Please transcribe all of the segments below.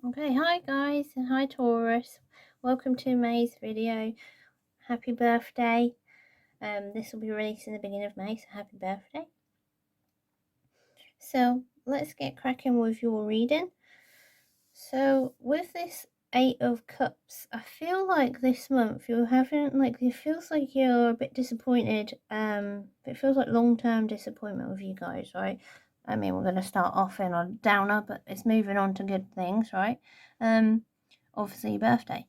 Okay, hi guys, and hi Taurus. Welcome to May's video. Happy birthday. This will be released in the beginning of May, so happy birthday. So let's get cracking with your reading. So with this Eight of Cups, I feel like this month you're having it feels like you're a bit disappointed. It feels like long-term disappointment with you guys, right? I mean, we're gonna start off in a downer, but it's moving on to good things, right? Obviously your birthday.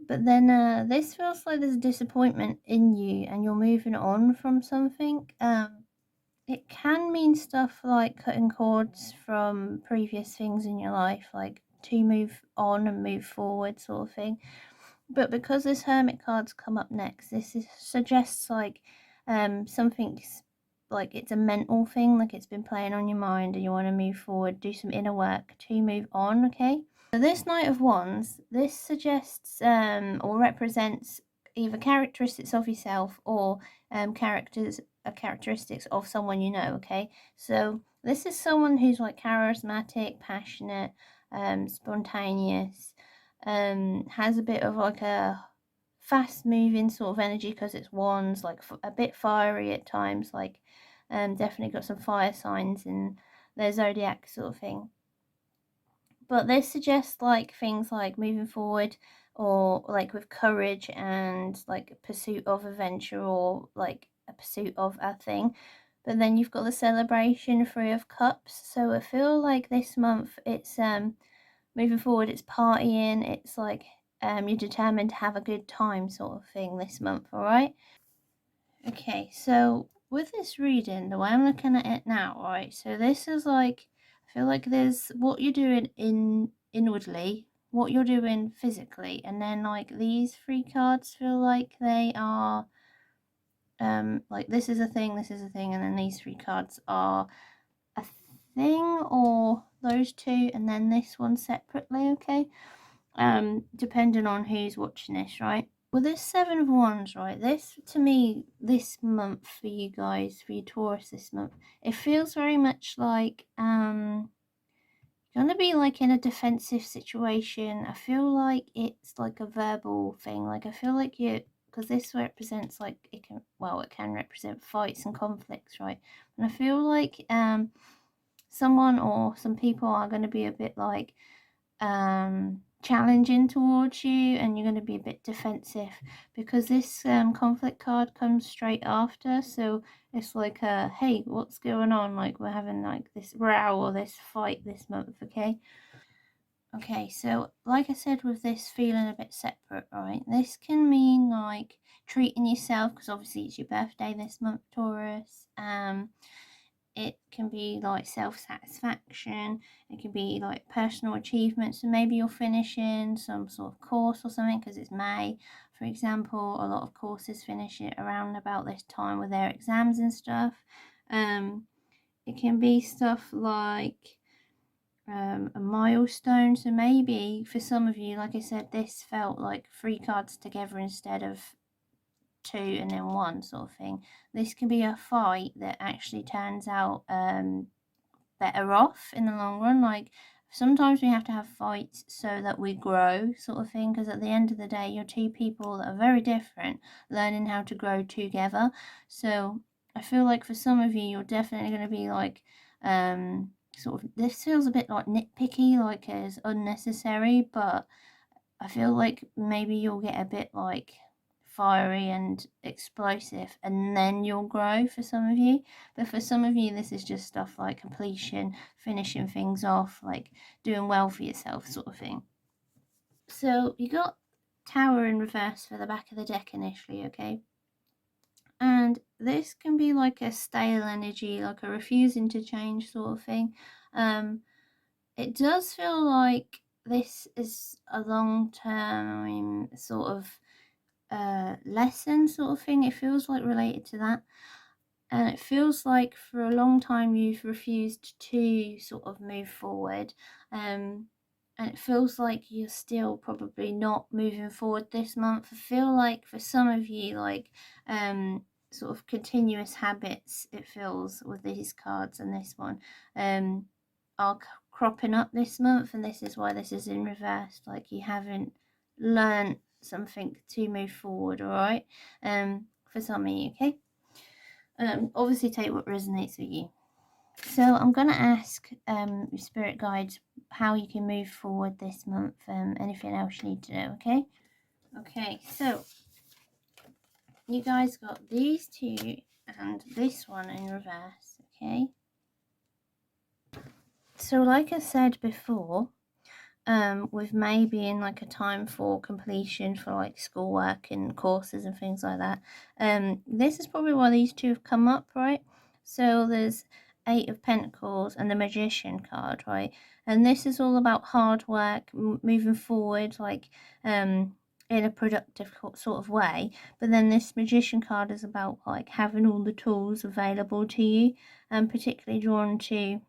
But then this feels like there's a disappointment in you and you're moving on from something. It can mean stuff like cutting cords from previous things in your life, like to move on and move forward sort of thing. But because this Hermit card's come up next, suggests like something's like it's a mental thing, like it's been playing on your mind and you want to move forward, do some inner work to move on, okay? So this Knight of Wands, this suggests or represents either characteristics of yourself or characteristics of someone you know, okay? So this is someone who's like charismatic, passionate, spontaneous, has a bit of like a fast moving sort of energy because it's wands, like a bit fiery at times, like definitely got some fire signs in their zodiac sort of thing. But this suggests like things like moving forward or like with courage and like pursuit of adventure or like a pursuit of a thing. But then you've got the celebration, Three of Cups. So I feel like this month it's moving forward, it's partying, it's like you're determined to have a good time sort of thing this month, all right? Okay, so with this reading, the way I'm looking at it now, right? So this is like, I feel like there's what you're doing inwardly, what you're doing physically, and then like these three cards feel like they are like this is a thing, and then these three cards are a thing or those two, and then this one separately, okay? Depending on who's watching this, right? Well, this Seven of Wands, right? This, to me, this month for you guys, for your Taurus this month, it feels very much like, you're gonna be like in a defensive situation. I feel like it's like a verbal thing. Like, I feel like because this represents like, it can represent fights and conflicts, right? And I feel like, someone or some people are gonna be a bit like, challenging towards you, and you're going to be a bit defensive because this conflict card comes straight after. So it's like hey, what's going on? Like, we're having like this row or this fight this month, okay. So like I said, with this feeling a bit separate, right, this can mean like treating yourself because obviously it's your birthday this month, Taurus. It can be like self-satisfaction, it can be like personal achievements, so maybe you're finishing some sort of course or something because it's May, for example. A lot of courses finish it around about this time with their exams and stuff. It can be stuff like a milestone, so maybe for some of you, like I said, this felt like three cards together instead of two and then one sort of thing. This can be a fight that actually turns out better off in the long run. Like, sometimes we have to have fights so that we grow sort of thing, because at the end of the day you're two people that are very different learning how to grow together. So I feel like for some of you, you're definitely going to be like sort of, this feels a bit like nitpicky, like as unnecessary, but I feel like maybe you'll get a bit like fiery and explosive and then you'll grow for some of you. But for some of you, this is just stuff like completion, finishing things off, like doing well for yourself sort of thing. So you got Tower in reverse for the back of the deck initially, okay? And this can be like a stale energy, like a refusing to change sort of thing. It does feel like this is a long-term sort of lesson sort of thing. It feels like related to that, and it feels like for a long time you've refused to sort of move forward, and it feels like you're still probably not moving forward this month. I feel like for some of you, like sort of continuous habits, it feels with these cards and this one, are cropping up this month, and this is why this is in reverse, like you haven't learned something to move forward, all right? For some of you, okay? Obviously take what resonates with you. So I'm going to ask your spirit guides how you can move forward this month, anything else you need to know, okay? Okay, so you guys got these two and this one in reverse, okay? So like I said before, with May being like a time for completion for like schoolwork and courses and things like that, this is probably why these two have come up, right? So there's 8 of Pentacles and the Magician card, right? And this is all about hard work, moving forward, like in a productive sort of way. But then this Magician card is about like having all the tools available to you, and particularly drawn to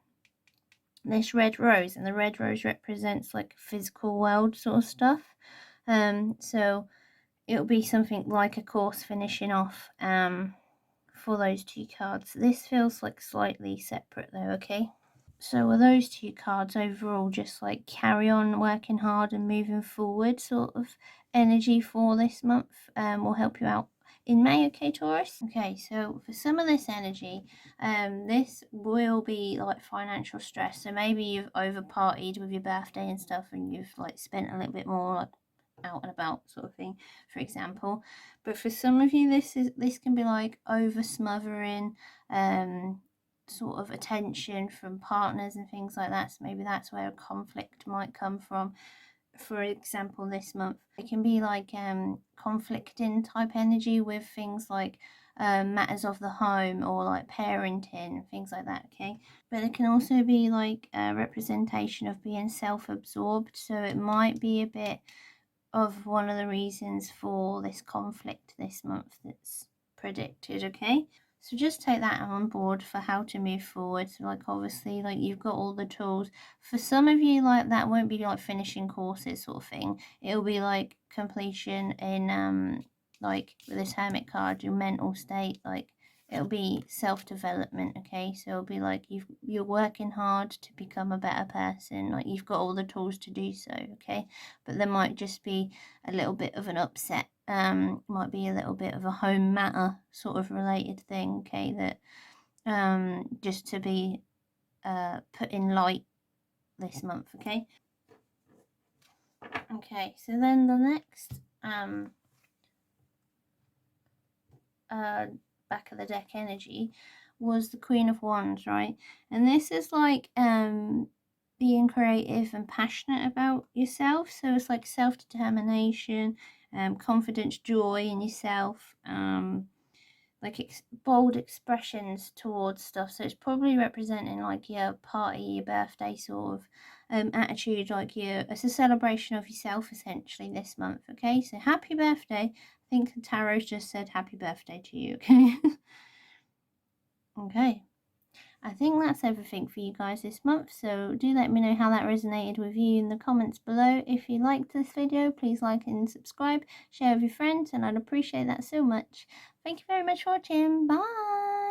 this red rose, and the red rose represents like physical world sort of stuff. So it'll be something like a course finishing off for those two cards. This feels like slightly separate though, okay? So are those two cards overall just like carry on working hard and moving forward sort of energy for this month, will help you out in May, okay, Taurus? Okay, so for some of this energy, this will be like financial stress. So maybe you've over partied with your birthday and stuff, and you've like spent a little bit more like out and about sort of thing, for example. But for some of you, this can be like over smothering, sort of attention from partners and things like that. So maybe that's where a conflict might come from. For example, this month it can be like conflicting type energy with things like matters of the home or like parenting, things like that, okay? But it can also be like a representation of being self-absorbed, so it might be a bit of one of the reasons for this conflict this month that's predicted, okay? So just take that on board for how to move forward. So like obviously like you've got all the tools. For some of you, like that won't be like finishing courses sort of thing. It'll be like completion in like with this Hermit card, your mental state, like it'll be self-development, okay? So it'll be like you're working hard to become a better person, like you've got all the tools to do so, okay? But there might just be a little bit of an upset, might be a little bit of a home matter sort of related thing, okay, that just to be put in light this month, okay? Okay, so then the next back of the deck energy was the Queen of Wands, right? And this is like being creative and passionate about yourself. So it's like self-determination, confidence, joy in yourself, like bold expressions towards stuff. So it's probably representing like your party, your birthday sort of attitude, like it's a celebration of yourself essentially this month, okay? So happy birthday. I think the tarot just said happy birthday to you, okay? Okay. I think that's everything for you guys this month, so do let me know how that resonated with you in the comments below. If you liked this video, please like and subscribe, share with your friends, and I'd appreciate that so much. Thank you very much for watching. Bye!